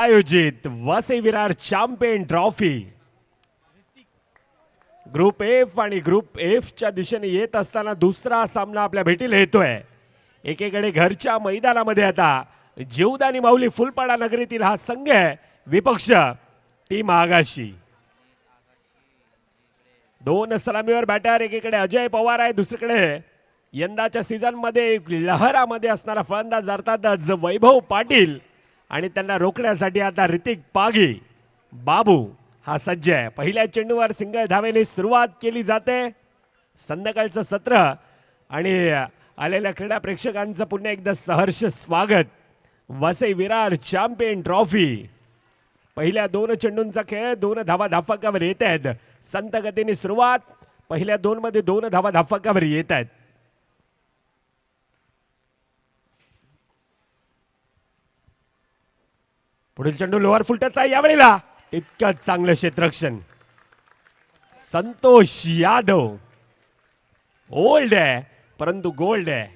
आयोजित Vasai Virar champion trophy group F आणि group F च्या दिशेने येत असताना दुसरा सामना आपल्या भेटीला येतोय। एकीकडे घरच्या मैदानामध्ये आता जीवदानी माऊली फुलपाडा नगरीतील हा संघ आहे, विपक्ष टीम आगाशी। दोन सलामीवर बॅटर, एकीकडे अजय पवार आहे, दुसरीकडे यंदाच्या सीझन मध्ये लहरामध्ये असणारा फलंदाज अर्थातच वैभव पाटील आणि त्यांना रोखण्यासाठी आता ऋतिक पागी बाबू हा सज्ज आहे। पहिल्या चेंडूवर सिंगल धावेने सुरुवात केली जाते। संध्याकाळचं सत्र आणि आलेल्या क्रीडा प्रेक्षकांचं पुन्हा एकदा सहर्ष स्वागत। वसई विरार चॅम्पियन ट्रॉफी पहिल्या दोन चेंडूंचा खेळ, दोन धावा धाफकावर येत आहेत। संत गतीने सुरुवात, पहिल्या दोन मध्ये दोन धावा धाफकावर येत आहेत। पुढील चेंडू लोअर फुलटचा यावेळेला इतकं चांगलं क्षेत्ररक्षण। संतोष यादव ओल्ड आहे परंतु गोल्ड आहे।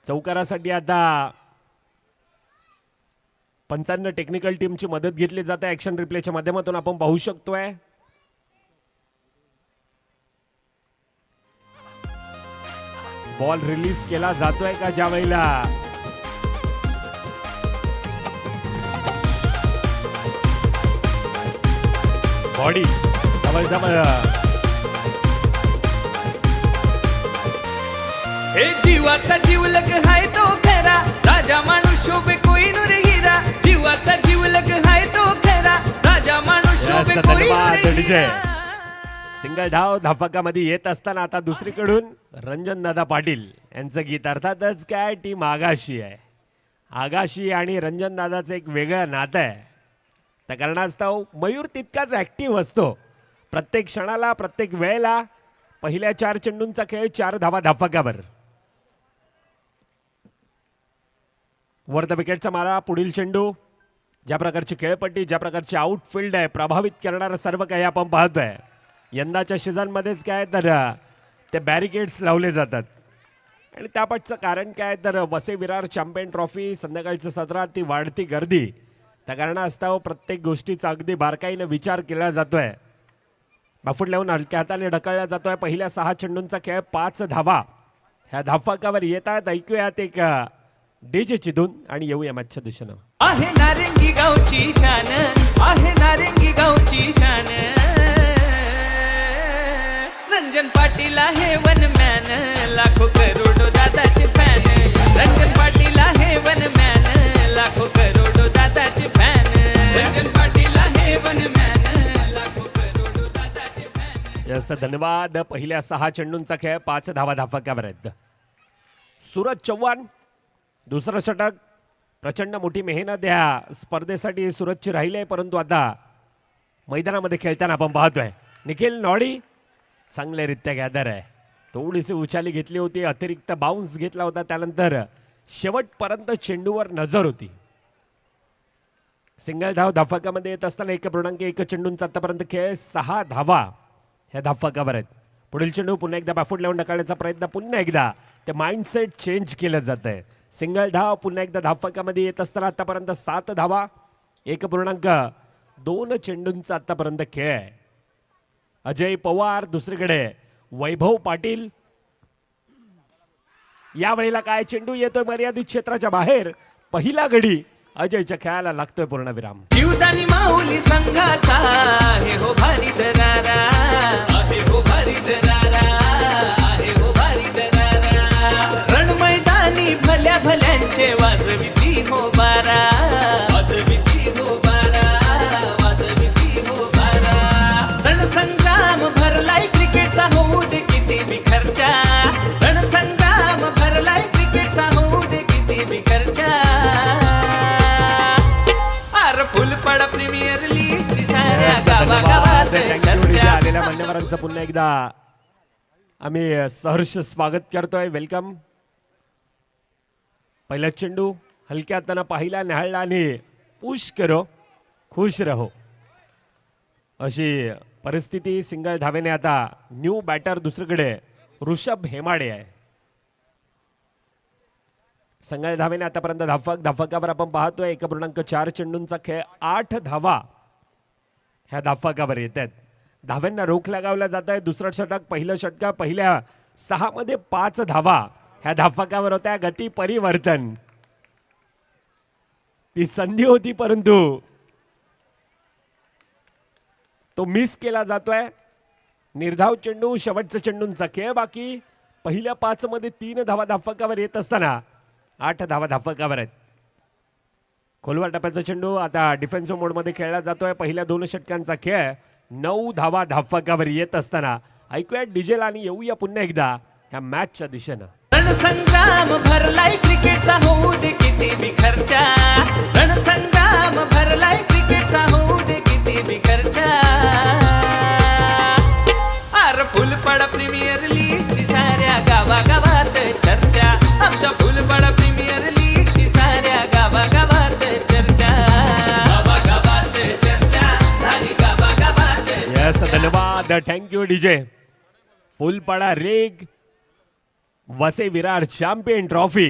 चौकारासाठी आता पंचांना टेक्निकल टीमची मदत घेतली जाते। ऍक्शन रिप्लेच्या माध्यमातून आपण पाहू शकतोय। बॉल रिलीज केला जातोय का ज्या वेळेला बॉडी जवळ जवळ हे जीवाचा जीवलग हाय तो खरा, राजा माणूस शोभे कोहिनूर हिरा। जीवाचा जीवलग हाय तो खरा, राजा माणूस शोभे कोहिनूर हिरा। सिंगल धाव धाफकामध्ये येत असताना आता दुसरीकडून रंजन दादा पाटील यांचं गीत। अर्थातच काय टीम आगाशी आहे। आगाशी आणि रंजन दादाचं एक वेगळं नातं आहे। त्या कारणास्तव मयूर तितकाच ऍक्टिव्ह असतो। प्रत्येक क्षणाला प्रत्येक वेळेला पहिल्या चार चेंडूंचा खेळ, चार धावा धाफकावर। वर द विकेटचा मारा, पुढील चेंडू। ज्या प्रकारची खेळपट्टी, ज्या प्रकारची आउटफील्ड आहे, प्रभावित करणारं सर्व काही आपण पाहतोय। यंदाच्या सीझनमध्येच काय तर ते बॅरिकेड्स लावले जातात आणि त्यापाठचं कारण काय तर वसई विरार चॅम्पियन ट्रॉफी संध्याकाळचं सत्रात ती वाढती गर्दी, त्या कारणास्तव प्रत्येक गोष्टीचा अगदी बारकाईने विचार केला जातोय। बाफूट लावून हलक्या हाताने ढकलला जातोय। पहिल्या 6 चेंडूंचा खेळ, 5 धावा ह्या धाफकावर येतात। ऐकूयात एक डीजे चिदून आणि येऊया मॅचच्या दिशेनं। आहे नारंगी गावची शान, आहे नारंगी गावची शान। रंजन पाटील आहे वन मॅन, लाखो करोडो दादाचे फॅन। रंजन पाटील आहे वन मॅन, लाखो करोडो दादाचे फॅन। रंजन पाटील आहे वन मॅन, लाखो करोडो दादाचे फॅन। यस, धन्यवाद। पहिल्या 6 चेंडूंचा खेळ, 5 धावा धाफकावर आहेत। सूरज चव्हाण दुसरं षटक। प्रचंड मोठी मेहनत या स्पर्धेसाठी सूरजची राहिली आहे, परंतु आता मैदानामध्ये खेळताना आपण पाहतोय निखिल नॉडी चांगल्यारीत्या गॅदर आहे। थोडीशी उछाली घेतली होती, अतिरिक्त बाउन्स घेतला होता, त्यानंतर शेवटपर्यंत चेंडूवर नजर होती। सिंगल धाव धाफकामध्ये येत असताना 1.1 चेंडूंचा आतापर्यंत खेळ, 6 धावा ह्या धाफकावर आहेत। पुढील चेंडू पुन्हा एकदा बॅफूट लावून ढकलण्याचा प्रयत्न, पुन्हा एकदा ते माइंडसेट चेंज केलं जात आहे। सिंगल धाव पुन्हा एकदा धाफकामध्ये येत असताना आतापर्यंत 7 धावा, 1.2 चेंडूंचा आतापर्यंत खेळ आहे। अजय पवार दुसरीकडे वैभव पाटील। यावेळेला काय चेंडू येतोय मर्यादित क्षेत्राच्या बाहेर, पहिला गडी अजयच्या खेळाला लागतोय पूर्णविराम। जीवदानी माऊली संघाचा आहे हो भारी दरारा, आहे हो भारी दरारा, आहे हो भारी दरारा। रण मैदानी भल्या भल्यांचे वाजविती हो बारा, वाजविती हो बारा, वाजविती हो बारा। रणसंग्राम भरलाय क्रिकेटचा, होऊ दे किती बी खर्चा। रणसंग्राम भरलाय क्रिकेटचा, होऊ दे किती बी खर्चा। फुलपाडा प्रीमियर लीगची साऱ्या गावागावात चर्चा। आलेल्या मान्यवरांचं पुन्हा एकदा आम्ही सहर्ष स्वागत करतोय, वेलकम। पहिला चेंडू हलक्या हाताने पाहिला, न्याहाळला आणि पुश करो खुश रहो अशी परिस्थिती। सिंगल धावेने आता न्यू बॅटर दुसरीकडे ऋषभ हेमाडे आहे। संघाच्या धावेने आतापर्यंत धावफलकावर आपण पाहतोय 1.4 चेंडूंचा खेळ, 8 धावा ह्या धावफलकावर येत आहेत. धाव्यांना रोख लगावला जात आहे. दुसरं षटक, पहिलं षटक, पहिल्या 6 मध्ये 5 धावा ह्या धावफलकावर होत्या. गती परिवर्तन, ती संधी होती परंतु तो मिस केला जातोय. निर्धाव चेंडू, शेवटचा चेंडूंचा खेळ बाकी. पहिल्या 5 मध्ये 3 धावा धावफलकावर येत असताना 8 धावा धावफलकावर आहेत. खोलवर टप्प्याचा चेंडू आता डिफेन्सिव्ह मोडमध्ये खेळला जातोय. पहिल्या 2 षटकांचा खेळ, 9 धावा धावफलकावर येत असताना ऐकूया डिजेल आणि येऊया पुन्हा एकदा ह्या मॅचच्या दिशेनं. रणसंग्राम भरलाय क्रिकेटचा, होऊ दे किती बी खर्चा. रणसंग्राम भरलाय क्रिकेटचा, होऊ दे किती बी खर्चा. अर फुलपड प्रीमियर लीगची साऱ्या गावागावात चर्चा. आमच्या फुलपड प्रीमियर लीगची साऱ्या गावागावात चर्चा. गावागावात चर्चा झाली, गावागावात. यस, धन्यवाद, thank you DJ. Phulpada league Vasai Virar champion trophy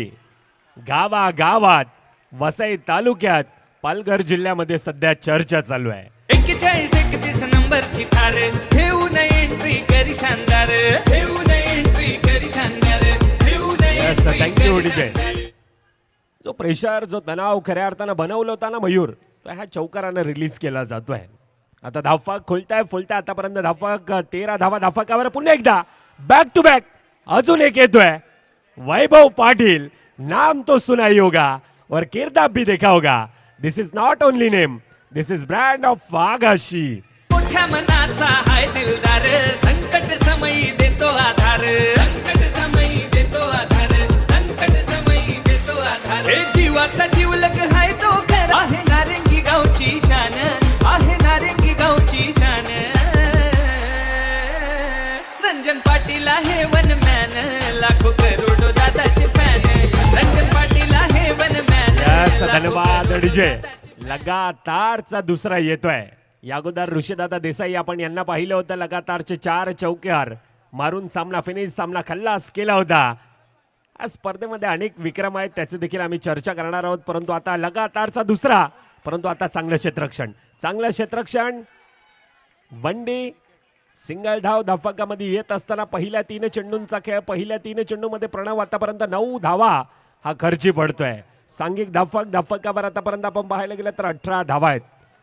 गावागावात, वसई तालुक्यात, पालघर जिल्ह्यामध्ये सध्या चर्चा चालू आहे. 41-31 नंबरची थार, ठेवून एंट्री करी शानदार, ठेवून एंट्री करी शानदार, ठेवून Yes, thank you, entry DJ. करी शानदार. जो प्रेशर, जो तणाव खऱ्या अर्थानं बनवलं होता ना मयूर, तो ह्या चौकारानं रिलीज केला जातोय. आता धावफलक फुलताय आतापर्यंत धावफलक 13 धावा धावफलकावर. पुन्हा एकदा बॅक टू बॅक अजून एक येतोय. वैभव पाटील, नाम तो सुना ही होगा और किरदार भी देखा होगा. This is not only name, this is brand of Agashi. मोठ्या मनाचा हाय दिलदार, संकट समयी देतो आधार, संकट समयी देतो आधार, संकट समयी देतो आधार. हे जीवाचा जीवलग हाय तो खरा, आहे नारंगी गावची शान, आहे नारंगी गावची शान. रंजन पाटील आहे वन मॅन, लाखो करोडो दादाचे फॅन. रंजन पाटील आहे वन मॅन. धन्यवाद डीजे. लगातारचा दुसरा येतोय. या अगोदर ऋषीदादा देसाई आपण यांना पाहिलं होतं, लगातारचे 4 चौकार मारून सामना फिनिश, सामना खल्लास केला होता. या स्पर्धेमध्ये अनेक विक्रम आहेत, त्याचे देखील आम्ही चर्चा करणार आहोत. परंतु आता लगातारचा दुसरा, परंतु आता चांगलं क्षेत्ररक्षण. वन डे सिंगल धाव धावफलकामध्ये येत असताना पहिल्या 3 चेंडूंचा खेळ, पहिल्या 3 चेंडूमध्ये प्रणव आतापर्यंत 9 धावा हा खर्ची पडतोय. सांघिक धावफलकावर आतापर्यंत आपण पाहायला गेलं तर 18 धावा आहेत.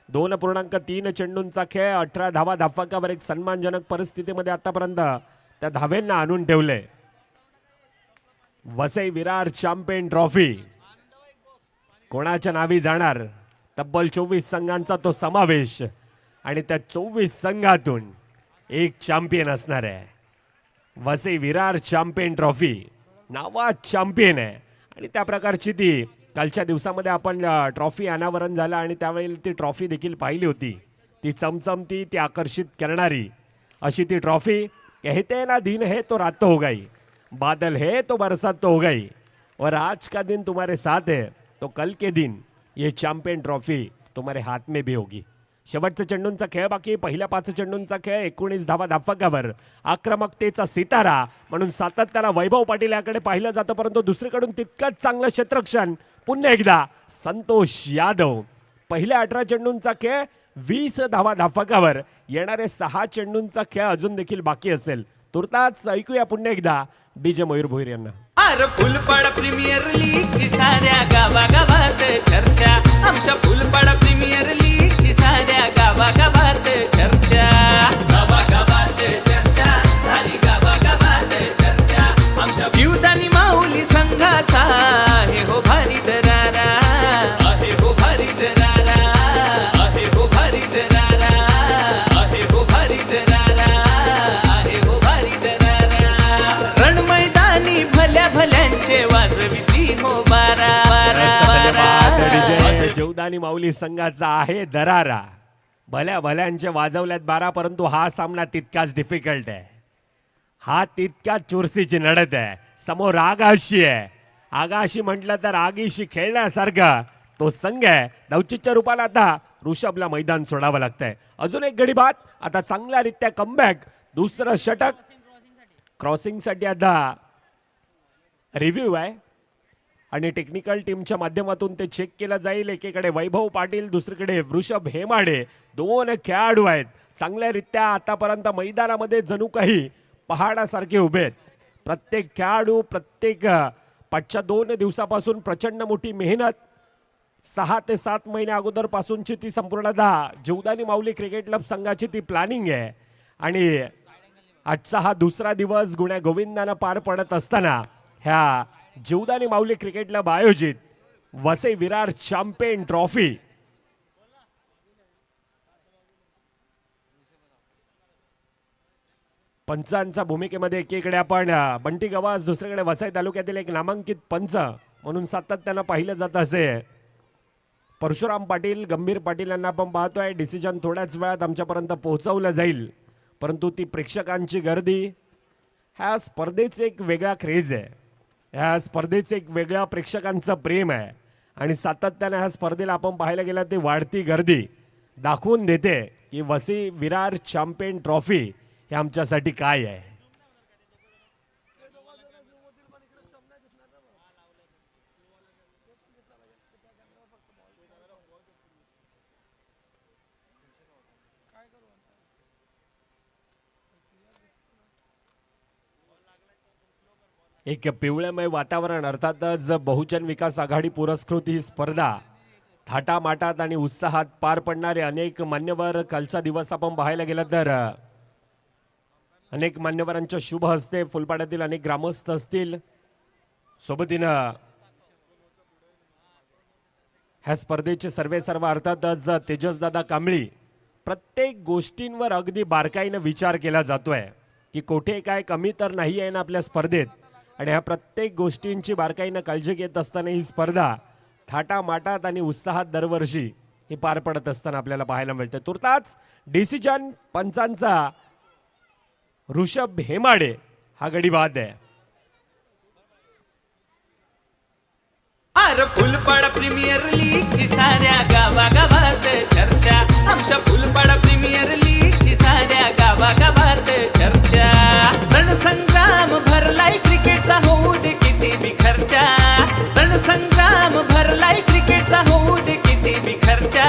2.3 चेंडूंचा खेळ, 18 धावा धावफलकावर. एक सन्मानजनक परिस्थितीमध्ये आतापर्यंत त्या धावेंना आणून ठेवले. वसई विरार चॅम्पियन ट्रॉफी कोणाच्या नावी जाणार? तब्बल 24 संघांचा तो समावेश आणि त्या 24 संघातून एक चॅम्पियन असणार आहे. वसई विरार चॅम्पियन ट्रॉफी नावात चॅम्पियन आहे आणि त्या प्रकारची ती कालच्या दिवसामध्ये आपण ट्रॉफी अनावरण झालं आणि त्यावेळी ती ट्रॉफी देखील पाहिली होती. ती चमचमती, ती आकर्षित करणारी अशी ती ट्रॉफी. कहते ना दिन है तो रात तो हो गई, बादल है तो बरसात तो हो गई, और आज का दिन तुम्हारे साथ है तो कल के दिन ये चॅम्पियन ट्रॉफी तुम्हारे हात में भी होगी. शेवटचा चेंडूंचा खेळ बाकी. पहिल्या 5 चेंडूंचा खेळ, 19 धावा धावफलकावर. आक्रमकतेचा सितारा म्हणून सातत्याला वैभव पाटील याकडे पाहिलं जातं, परंतु दुसरीकडून तितकंच चांगलं क्षेत्ररक्षण पुन्हा एकदा संतोष यादव. पहिल्या 18 चेंडूंचा खेळ, 20 धावा धावफलकावर. येणारे 6 चेंडूंचा खेळ अजून देखील बाकी असेल. तुर्तास ऐकूया पुन्हा एकदा डीजे मयूर भोईर यांना. अरे फुलपड प्रीमियर लीगची साऱ्या गावागावात चर्चा. आमच्या फुलपड प्रीमियर लीगची साऱ्या गावागावात चर्चा. गावागावात चर्चा झाली, गावागावात चर्चा. आमच्या जीवदानी माऊली संघाचा आहे हो भारी दरारा, आहे हो भारी दरारा, आहे हो भारी दरारा, आहे हो भारी दरारा, आहे हो भारी दरारा. रण मैदानी भल्या भल्यांचे वाजविती हो बारा बारा बारा. जीवदानी माऊली संघाचा आहे दरारा, भल्या भल्यांचे वाजवल्यात 12, परंतु हा सामना तितकाच डिफिकल्ट आहे. हा तितकाच चुरशीची लढत आहे. समोर आगाशी आहे. आगाशी म्हटलं तर आगीशी खेळण्यासारखा तो संघ आहे. लवचिकच्या रूपाला आता ऋषभला मैदान सोडावं लागतंय. अजून एक गडी बाद. आता चांगल्यारीत्या कमबॅक. दुसरं षटक क्रॉसिंगसाठी आता रिव्ह्यू आहे. आणि टेक्निकल टीमच्या माध्यमातून ते चेक केलं जाईल. एकीकडे वैभव पाटील, दुसरीकडे वृषभ हेमाडे, दोन खेळाडू आहेत चांगल्यारीत्या आतापर्यंत मैदानामध्ये जणू काही पहाडासारखे उभे आहेत. प्रत्येक खेळाडू प्रत्येक पाठच्या 2 दिवसापासून प्रचंड मोठी मेहनत, 6 ते 7 महिन्या अगोदरपासूनची ती संपूर्णतः जीवदानी माऊली क्रिकेट क्लब संघाची ती प्लॅनिंग आहे. आणि आजचा हा दुसरा दिवस गुण्या गोविंदानं पार पडत असताना ह्या जीवदानी माऊली क्रिकेट क्लब आयोजित वसई विरार चॅम्पियन ट्रॉफी पंचांच्या भूमिकेमध्ये एकीकडे आपण बंटी गवास, दुसरीकडे वसई तालुक्यातील एक नामांकित पंच म्हणून सातत्यानं पाहिलं जात असे परशुराम पाटील, गंभीर पाटील यांना आपण पाहतोय. डिसिजन थोड्याच वेळात आमच्यापर्यंत पोहोचवलं जाईल, परंतु ती प्रेक्षकांची गर्दी, ह्या स्पर्धेचे एक वेगळा क्रेज आहे, ह्या स्पर्धेचे एक वेगळा प्रेक्षकांचं प्रेम आहे. आणि सातत्याने ह्या स्पर्धेला आपण पाहायला गेलं ते वाढती गर्दी दाखवून देते की वसई विरार चॅम्पियन ट्रॉफी हे आमच्यासाठी काय आहे. एक पिवळमय वातावरण, अर्थातच बहुजन विकास आघाडी पुरस्कृत ही स्पर्धा थाटामाटात आणि उत्साहात पार पडणारे अनेक मान्यवर. कालचा दिवस आपण पाहायला गेलं तर अनेक मान्यवरांच्या शुभ हस्ते फुलपाड्यातील अनेक ग्रामस्थ असतील, सोबतीनं ह्या स्पर्धेचे सर्व अर्थातच तेजसदादा कांबळी. प्रत्येक गोष्टींवर अगदी बारकाईनं विचार केला जातोय की कोठे काय कमी तर नाही आहे ना आपल्या स्पर्धेत. आणि ह्या प्रत्येक गोष्टींची बारकाईनं काळजी घेत असताना ही स्पर्धा थाटामाटात आणि उत्साहात दरवर्षी ही पार पडत असताना आपल्याला पाहायला मिळते. तुर्ताच डिसिजन पंचांचा ऋषभ हेमाडे हा गडी बाद आहे. अरे फुलपाडा प्रीमियर लीगची साऱ्या गावागावात चर्चा, आमच्या फुलपाडा प्रीमियर लीगची साऱ्या गावागावात चर्चा. रणसंग्राम भरलाय क्रिकेटचा होऊ दे किती बी खर्चा, रणसंग्राम भरलाय क्रिकेटचा होऊ दे किती बी खर्चा,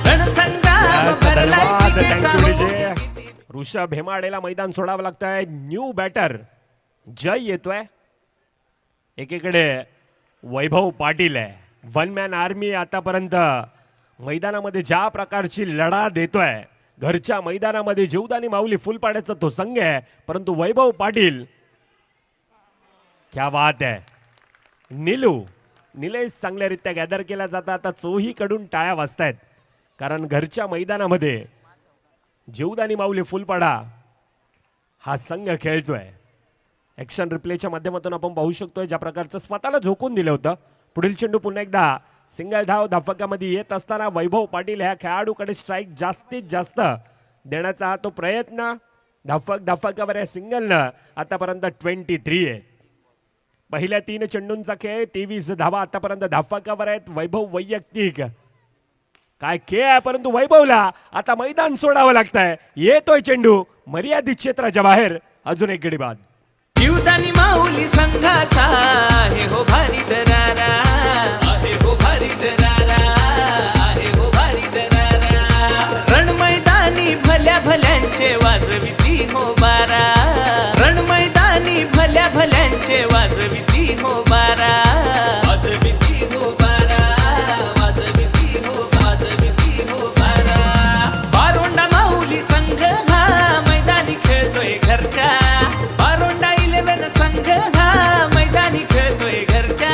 रणसंग्राम भरलाय क्रिकेटचा होऊ दे. ऋषभ हेमाडेला मैदान सोडावं लागतंय. न्यू बॅटर जय येतोय. एकीकडे वैभव पाटील आहे, वन मॅन आर्मी आतापर्यंत मैदानामध्ये ज्या प्रकारची लढा देतोय, घरच्या मैदानामध्ये जीवदानी माऊली फुलपाड्याचा तो संघ आहे, परंतु वैभव पाटील क्या बात आहे. निलेश चांगल्यारीत्या गॅदर केला जाता. आता चोही कडून टाळ्या वाजतायत, कारण घरच्या मैदानामध्ये जीवदानी माऊली फुलपाडा हा संघ खेळतोय. ॲक्शन रिप्लेच्या माध्यमातून आपण पाहू शकतोय ज्या प्रकारचं स्वतःला झोकून दिलं होतं. पुढील चेंडू पुन्हा एकदा सिंगल धाव धाफकामध्ये येत असताना वैभव पाटील ह्या खेळाडूकडे स्ट्राईक जास्तीत जास्त देण्याचा हा तो प्रयत्न. धाफकावर या सिंगलनं आतापर्यंत 23 आहे. पहिल्या 3 चेंडूंचा खेळ 23 धावा आतापर्यंत धाफकावर आहेत. वैभव वैयक्तिक काय खेळ आहे, परंतु वैभवला आता मैदान सोडावं लागतंय. येतोय चेंडू मर्यादित क्षेत्राच्या बाहेर. अजून एक गडी बाद. जीवदानी माऊली संघाचा आहे हो भारी दरारा, आहे हो भारी दरारा, आहे हो भारी दरारा. रणमैदानी भल्या भल्यांचे वाजविती हो बारा, रणमैदानी भल्या भल्यांचे वाजविती हो बारा, वाजविती हो बारा, वाजविती हो, वाजविती हो बारा. बारोंडा माऊली संघ हा मैदानी खेळतोय घरच्या, बारोंडा 11 संघ हा मैदानी खेळतोय घरच्या.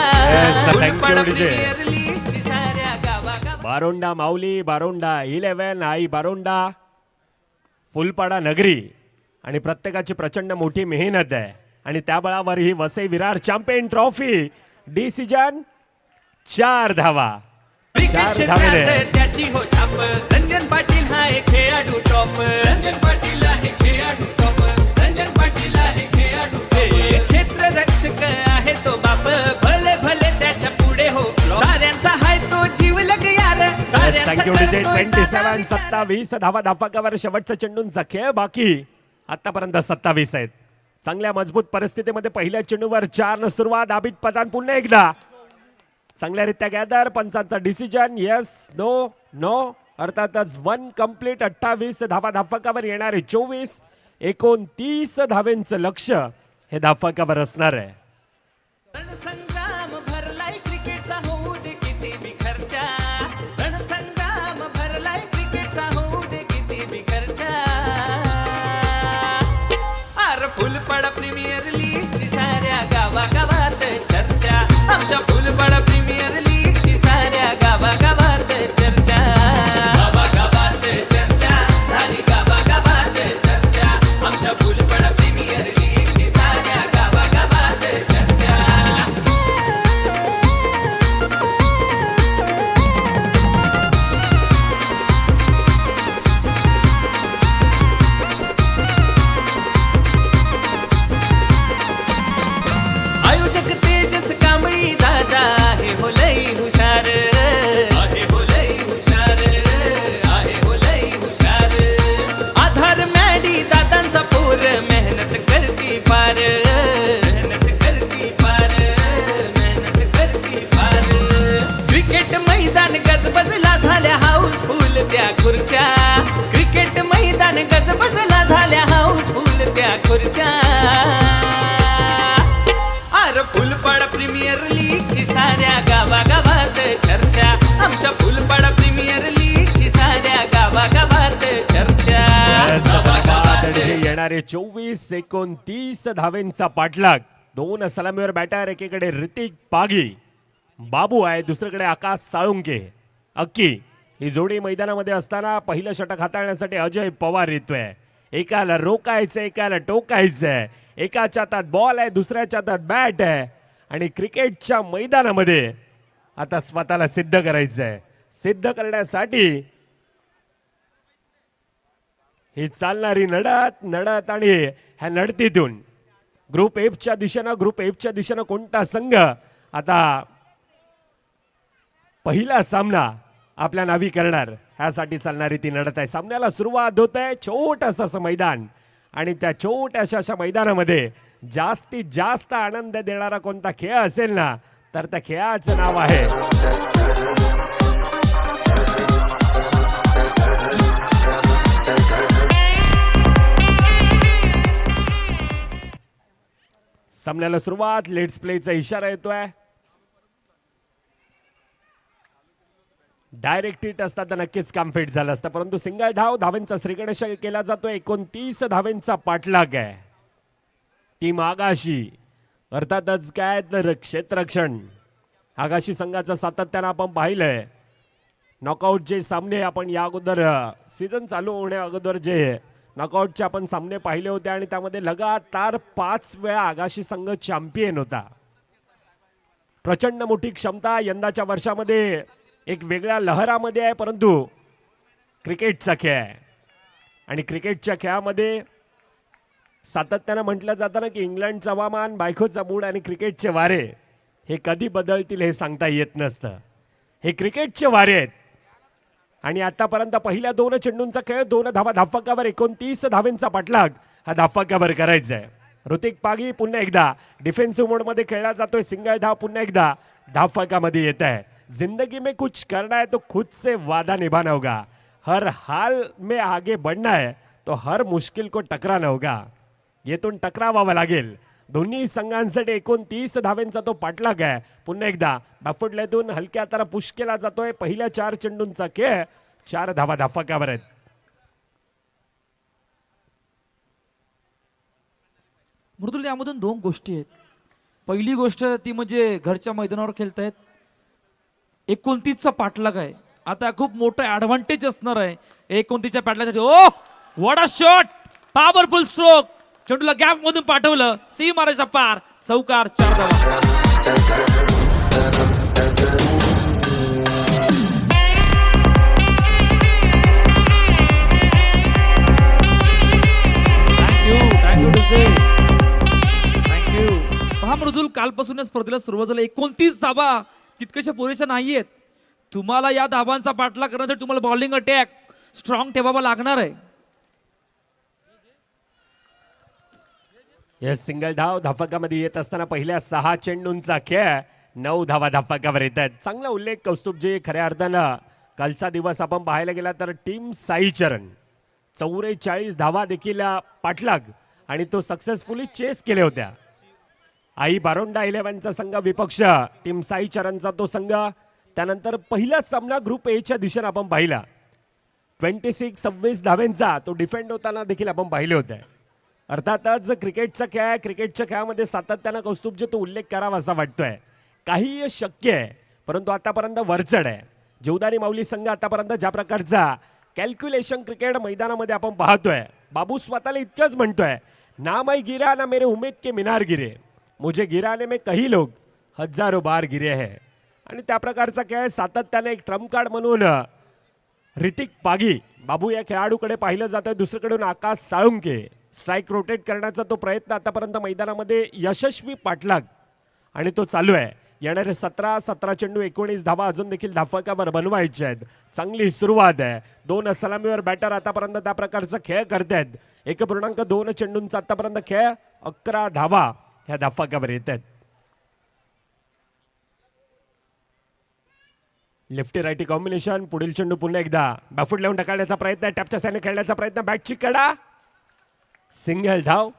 फुलपाडा प्रीमियर लीगची साऱ्या गावागावात. बारोंडा माऊली, बारोंडा 11 आई बारोंडा फुलपाडा नगरी आणि प्रत्येकाची प्रचंड मोठी मेहनत आहे. आणि त्या बळावर ही Vasai Virar champion trophy. Decision 4 धावा. 4 धावेने त्याची हो छाप. रंजन पाटील हा एक खेळाडू टॉप, रंजन पाटील आहे खेळाडू टॉप, रंजन पाटील आहे खेळाडू टॉप. क्षेत्र रक्षक आहे तो बाप, भले भले त्याच्या पुढे हो साऱ्यांचा हाय तो जीवलग यार, साऱ्यांचा थँक्यू डीजे. करतोय 27 27 धावा धाफकावर शेवटचा चेंडूंचा खेळ बाकी. आतापर्यंत 27 आहेत. चांगल्या मजबूत परिस्थितीमध्ये पहिल्या चेंडूवर 4 न सुरुवात. आबिद पठाण पुन्हा एकदा चांगल्यारीत्या गॅदर. पंचांचा डिसिजन येस नो नो, अर्थातच 1 कंप्लीट. 28 धावा धावफलकावर येणारे 24. 29 धावेंचं लक्ष हे धावफलकावर असणार आहे. रणसंग्राम भरलाय क्रिकेटचा होऊ दे किती बी खर्चा. रणसंग्राम भरलाय क्रिकेटचा होऊ दे किती बी खर्चा. अरे फुलपड प्रीमियर लीगची साऱ्या गावागावात चर्चा. आमच्या फुलपड प्रीमियर लीगची साऱ्या गावागावात चर्चा. गावागावात चर्चा झाली, गावागावात चर्चा. आमच्या फुलपड प्रीमियर लीगची साऱ्या गावागावात चर्चा. आयोजक तेजस कांबळी दादा आहे हो लई हुशार. आहे हो लई हुशार. आहे हो लई हुशार. आधार मॅडी दादांचा पोर मेहनत करती फार. मेहनत करती फार. मेहनत करती फार. क्रिकेट मैदान गजबजला झाल्या हाऊसफुल त्या खुर्च्या. क्रिकेट मैदान गजबजला झाल्या हाऊसफुल त्या खुर्च्या. अरे फुलपाडा प्रीमियर लीगची साऱ्या गावागावात चर्चा. आमच्या फुलपाडा प्रीमियर लीगची साऱ्या गावागावात चर्चा. गावागावात येणारे 24 29 धावेंचा पाठलाग. 2 सलामीवर बॅटर. एकीकडे ऋतिक पागी बाबू आहे, दुसरीकडे आकाश साळुंके अक्की. ही जोडी मैदानामध्ये असताना पहिलं षटक हाताळण्यासाठी अजय पवार येतोय. एकाला रोकायचं, एकाला टोकायचंय. एकाच्या हातात बॉल आहे, दुसऱ्याच्या हातात बॅट आहे. आणि क्रिकेटच्या मैदानामध्ये आता स्वतःला सिद्ध करायचं आहे. सिद्ध करण्यासाठी ही चालणारी लढत आणि ह्या लढतीतून ग्रुप एफच्या दिशेनं कोणता संघ आता पहिला सामना आपल्या नावी करणार, ह्यासाठी चालणारी ती लढत आहे. सामन्याला सुरुवात होत आहे. छोटंसं असं मैदान आणि त्या छोट्याशा अशा मैदानामध्ये जास्तीत जास्त आनंद देणारा कोणता खेळ असेल ना, तर त्या खेळाचं नाव आहे सामन्याला सुरुवात. लेट्स प्लेचा इशारा येतोय. डायरेक्ट हिट असता तर नक्कीच काम फिट झालं असतं, परंतु सिंगल धावेंचा श्रीगणेश केला जातोय. 29 धावेंचा पाठलाग आहे. टीम आगाशी अर्थातच काय तर क्षेत्ररक्षण आगाशी संघाचं सातत्यानं आपण पाहिलंय. नॉकआउटचे सामने आपण या अगोदर सीझन चालू होण्या अगोदर जे नॉकआउटचे आपण सामने पाहिले होते आणि त्यामध्ये लगातार 5 वेळा आगाशी संघ चॅम्पियन होता. प्रचंड मोठी क्षमता यंदाच्या वर्षामध्ये एक वेगळ्या लहरामध्ये आहे, परंतु क्रिकेटचा खेळ आहे आणि क्रिकेटच्या खेळामध्ये सातत्यानं म्हटलं जातं ना की इंग्लंडचं हवामान, बायकोचा मूड आणि क्रिकेटचे वारे हे कधी बदलतील हे सांगता येत नसतं. हे क्रिकेटचे वारे आहेत आणि आतापर्यंत पहिल्या 2 चेंडूंचा खेळ 2 धावा धावफलकावर. 29 धावेंचा पाठलाग हा धावफलकावर करायचा आहे. ऋतिक पागी पुन्हा एकदा डिफेन्सिव्ह मोडमध्ये खेळला जातोय. सिंगल धाव पुन्हा एकदा धावफलकामध्ये येत आहे. जिंदगी में कुछ करना है तो खुद से वादा निभाना होगा. हर हाल में आगे बढ़ना है तो हर मुश्किल को टकराना होगा. येथून टकरावावं लागेल. दोन्ही संघांसाठी 29 धावेंचा तो पाठलाग आहे. पुन्हा एकदा बॅकफुटलेतून हलक्या हाताला पुश केला जातोय. पहिल्या 4 चेंडूंचा खेळ 4 धावा धावफलकावर आहेत. मृदुल, यामधून 2 गोष्टी आहेत. पहिली गोष्ट ती म्हणजे घरच्या मैदानावर खेळतायत. 29चा पाठलाग आहे. आता खूप मोठं ऍडव्हान्टेज असणार आहे 29च्या पाठलागासाठी. Oh what a shot, powerful stroke. चेंडूला गॅप मधून पाठवलं, सी मारायचा पार, चौकार, 4 धावा. थँक्यू. पहा मृदुल, कालपासून या स्पर्धेला सुरुवात झाली. 29 धावा तितक्याशा पुरेशा नाहीयेत. तुम्हाला या धावांचा पाठलाग करण्यासाठी तुम्हाला बॉलिंग अटॅक स्ट्रॉंग ठेवावा लागणार आहे. या सिंगल धाव धावफलकामध्ये येत असताना पहिल्या 6 चेंडूंचा खेळ 9 धावा धापाकावर येत आहेत. चांगला उल्लेख कौस्तुभजी. खऱ्या अर्थानं कालचा दिवस आपण पाहायला गेला तर टीम साईचरण 44 धावा देखील पाठलाग आणि तो सक्सेसफुली चेस केल्या होत्या. आई बारोंडा 11चा संघ विपक्ष टीम साईचरणचा तो संघ. त्यानंतर पहिला सामना ग्रुप ए च्या दिशेने आपण पाहिला. 26 धाव्यांचा तो डिफेंड होताना देखील आपण पाहिले होते. अर्थातच क्रिकेटचा खेळ आहे. क्रिकेटच्या खेळामध्ये सातत्यानं कौस्तुभजी तो उल्लेख करावा असा वाटतोय. काही शक्य आहे परंतु आतापर्यंत वरचढ आहे. जीवदानी माऊली संघ आतापर्यंत ज्या प्रकारचा कॅल्क्युलेशन क्रिकेट मैदानामध्ये आपण पाहतोय. बाबू स्वतःला इतकंच म्हणतोय, ना मैं गिरा ना मेरे उमेद के मीनार गिरे, मुझे गिराने में कई लोग हजारों बार गिरे हैं. आणि त्या प्रकारचा खेळ सातत्याने एक ट्रम्प कार्ड म्हणून ऋतिक पागी बाबू या खेळाडूकडे पाहिलं जातं. दुसरीकडून आकाश साळुंके स्ट्राईक रोटेट करण्याचा तो प्रयत्न आतापर्यंत मैदानामध्ये यशस्वी पाठलाग आणि तो चालू आहे. येणारे 17 चेंडू 19 धावा अजून देखील धाफकावर बनवायचे आहेत. चांगली सुरुवात आहे. 2 सलामीवर बॅटर आतापर्यंत त्या प्रकारचा खेळ करतायत. 1.2 चेंडूंचा आतापर्यंत खेळ 11 धावा ह्या धाफकावर येत आहेत. Lefty righty combination. पुढील चेंडू पुन्हा एकदा बॅफूट लावून ढकलण्याचा प्रयत्न आहे. टॅपच्या साईडने खेळण्याचा प्रयत्न. बॅटची कडा. सिंगल धाव.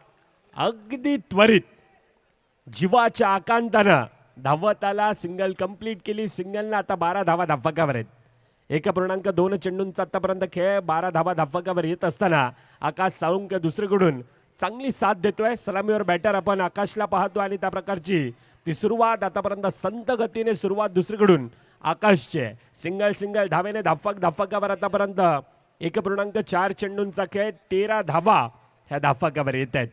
अगदी त्वरित जीवाच्या आकांतानं धावत आला. सिंगल कंप्लीट केली. सिंगलनं आता 12 धावा धाफकावर आहेत. 1.2 चेंडूंचा आतापर्यंत खेळ 12 धावा धाफकावर येत असताना आकाश साळुंके दुसरीकडून चांगली साथ देतोय. सलामीवर बॅटर आपण आकाशला पाहतो आणि त्या प्रकारची ती सुरुवात आतापर्यंत संत गतीने सुरुवात दुसरीकडून आकाशचे. सिंगल धावेने धाफकावर आतापर्यंत 1.4 चेंडूंचा खेळ 13 धावा ह्या धाफकावर येत आहेत.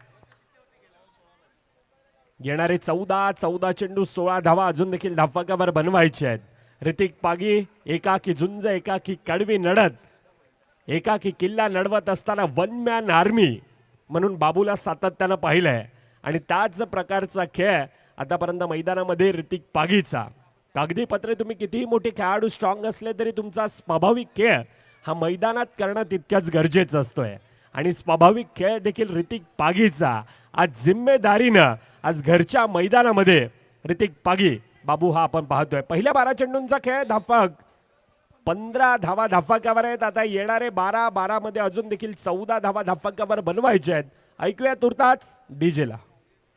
येणारे 14 चेंडू 16 धावा अजून देखील धाफकावर बनवायचे आहेत. ऋतिक पागी एकाकी झुंज, एकाकी कडवी लढत, एकाकी किल्ला लढवत असताना वन मॅन आर्मी म्हणून बाबूला सातत्यानं पाहिलंय. आणि त्याच प्रकारचा खेळ आतापर्यंत मैदानामध्ये ऋतिक पागीचा. कागदी पत्रे तुम्ही कितीही मोठे खेळाडू स्ट्रॉंग असले तरी तुमचा स्वाभाविक खेळ हा मैदानात करणं तितक्याच गरजेचं असतोय. आणि स्वाभाविक खेळ देखील ऋतिक पागीचा. आज जिम्मेदारीनं आज घरच्या मैदानामध्ये ऋतिक पागी बाबू हा आपण पाहतोय. पहिल्या 12 चेंडूंचा खेळ धाफक 15 धावा धाफकावर आहेत. आता येणारे 12 मध्ये अजून देखील 14 धावा धाफकावर बनवायचे आहेत. ऐकूया तुर्ताच डीजेला.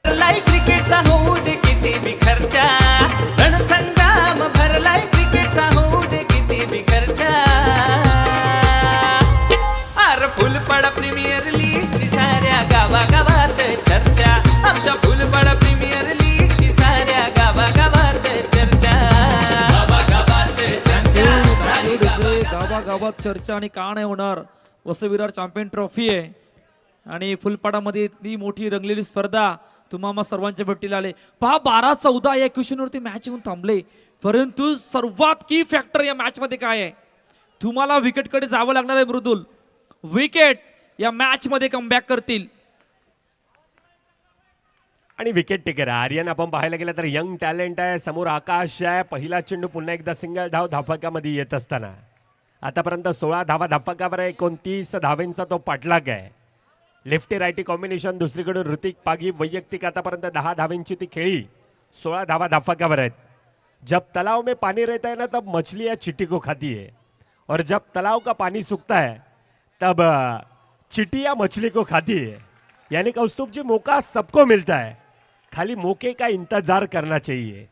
भरलाय क्रिकेटचा होऊ दे किती बी खर्चा, रणसंग्राम भरलाय क्रिकेटचा होऊ दे किती बी खर्चा. अरे फुलपडा प्रीमियर लीगची साऱ्या गावागावात चर्चा, आमच्या फुलपडा प्रीमियर लीगची साऱ्या गावागावात चर्चा. गावागावात चर्चा आणि का नाही होणार. वसविरार चॅम्पियन ट्रॉफी आहे आणि फुलपाडामध्ये ती मोठी रंगलेली स्पर्धा तुम्हाला सर्वांच्या भेटीला आले. पहा 12-14 या क्वेश्चनवरती मॅच येऊन थांबले. परंतु सर्वात की फॅक्टर या मॅच मध्ये काय आहे, तुम्हाला विकेटकडे जावं लागणार आहे. मृदुल विकेट या मॅच मध्ये कमबॅक करतील. आणि विकेट टेकर आर्यन आपण पाहायला गेलं तर यंग टॅलेंट आहे. समोर आकाश आहे. पहिला चेंडू पुन्हा एकदा सिंगल धाव धाफकामध्ये येत असताना आतापर्यंत 16 धावा धाफकावर आहे. 29 धावेंचा तो पाठलाग आहे. Lefty righty combination. दुसरीकडून ऋतिक पागी वैयक्तिक आतापर्यंत 10 धावेंची ती खेळी 16 धावा धाफकावर आहेत. जब तालाव में पानी रहता है ना तब मछलियां चींटी को खाती है और जब तालाव का पानी सूखता है तब चिटिया मछली को खाती है. यानी कौस्तुभ जी मौका सबको मिलता है, खाली मौके का इंतजार करना चाहिए.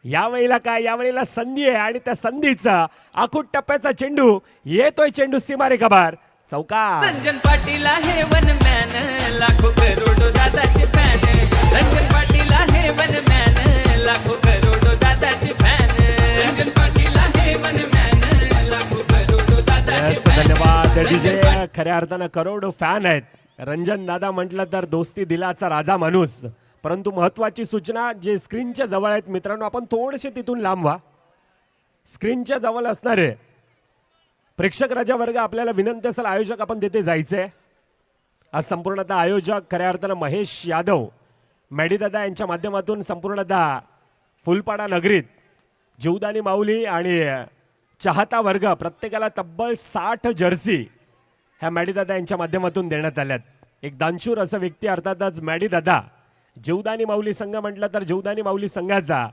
यावेळेला काय, यावेळेला संधी आहे आणि त्या संधीचा आखूट टप्प्याचा चेंडू येतोय. चेंडू सीमारे खबार चौकार. रंजन पाटील आहे वन मॅन, लाखो करोडो दादाचे फॅन. रंजन पाटील आहे वन मॅन, लाखो करोडो दादाचे फॅन. रंजन पाटील आहे वन मॅन, लाखो करोडो दादाचे फॅन. धन्यवाद डीजे. खऱ्या अर्थानं करोडो फॅन आहेत. रंजन दादा म्हटलं तर दोस्ती दिलाचा राजा माणूस. परंतु महत्वाची सूचना, जे स्क्रीनच्या जवळ आहेत मित्रांनो, आपण थोडेसे तिथून लांब व्हा. स्क्रीनच्या जवळ असणारे प्रेक्षक राजा वर्ग आपल्याला विनंती असेल, आयोजक आपण तिथे जायचंय. आज संपूर्णतः आयोजक खऱ्या अर्थानं महेश यादव मॅडीदादा यांच्या माध्यमातून संपूर्णतः फुलपाडा नगरीत जीवदानी माऊली आणि चाहता वर्ग प्रत्येकाला तब्बल 60 जर्सी ह्या मॅडीदादा यांच्या माध्यमातून देण्यात आल्यात. एक दानशूर असं व्यक्ती अर्थातच मॅडीदादा. जीवदानी माऊली संघ म्हटलं तर जीवदानी माऊली संघाचा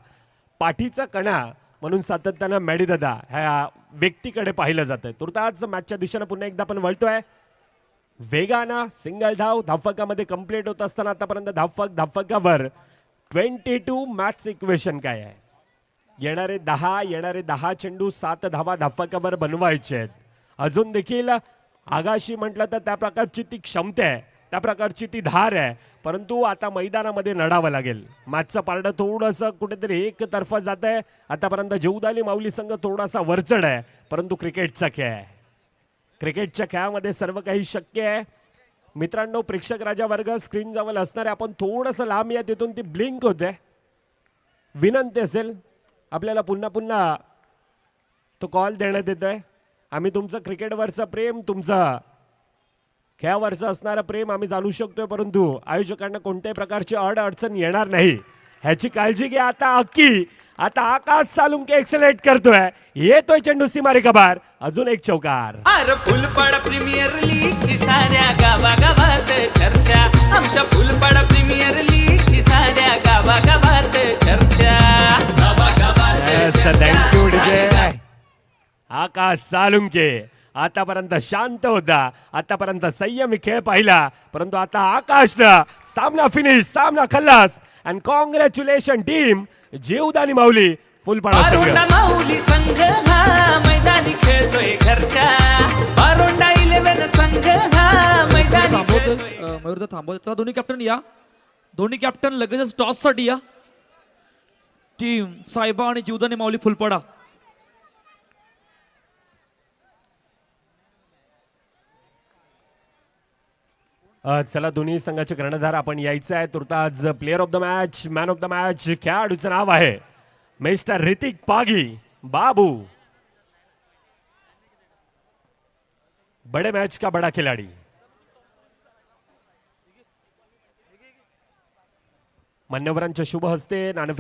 पाठीचा कणा म्हणून सातत्यानं मॅडीदादा ह्या व्यक्तीकडे पाहिलं जातंय. तुर्तास मॅचच्या दिशेनं पुन्हा एकदा आपण वळतोय. वेगानं सिंगल धाव धावफलकामध्ये कंप्लीट होत असताना आतापर्यंत धावफलकावर 22 मॅच इक्वेशन काय आहे. येणारे 10 चेंडू 7 धावा धावफलकावर बनवायचे आहेत. अजून देखील आगाशी म्हटलं तर त्या प्रकारची ती क्षमता आहे, त्या प्रकारची ती धार आहे, परंतु आता मैदानामध्ये लढावं लागेल. मॅचचं पारडं थोडंसं कुठेतरी एक तर्फा जात आहे. आतापर्यंत जेवदाली माऊली संघ थोडासा वरचढ आहे, परंतु क्रिकेटचा खेळ आहे. क्रिकेटच्या खेळामध्ये सर्व काही शक्य आहे. मित्रांनो, प्रेक्षक राजा वर्ग स्क्रीन जवळ असणारे आपण थोडंसं लांब या, तिथून ती ब्लिंक होते. विनंती असेल आपल्याला पुन्हा पुन्हा तो कॉल देण्यात येतोय. आम्ही तुमचं क्रिकेटवरचं प्रेम, तुमचं खेळावरचं असणारं प्रेम आम्ही जाणू शकतोय, परंतु आयोजकांना कोणत्याही प्रकारची अडचण येणार नाही ह्याची काळजी घ्या. आता आकाश सालुंके एक्सलेट करतोय. येतोय चेंडू सीमारे कबार. अजून एक चौकार. अरे फुलपाडा प्रीमियर लीगची साऱ्या गावागावात चर्चा. आमच्या फुलपाडा प्रीमियर लीगची साऱ्या गावागावात चर्चा. Thank you DJ. आकाश सालुंके आतापर्यंत शांत होता, आतापर्यंत संयमी खेळ पाहिला, परंतु आता आकाशनं सामना फिनिश, सामना खल्लास. अँड कॉंग्रॅच्युलेशन टीम जीवदानी माऊली फुलपाडा बारोंडा माऊली संघ हा मैदानी खेळतोय घरच्या. बारोंडा 11 संघ हा मैदानी खेळतोय. मयूर थांबवत. चला दोन्ही कॅप्टन या, दोन्ही कॅप्टन लगेच टॉस साठी या. टीम सायबा आणि जीवदानी माऊली फुलपाडा. चला दोन्ही संघाचे कर्णधार आपण यायचं आहे. तुर्तास player of the match, man of the match खेळाडूचं नाव आहे मिस्टर ऋतिक पागी बाबू. बडे मॅच का बडा खिलाडी. मान्यवरांच्या शुभ हस्ते नाणेफेक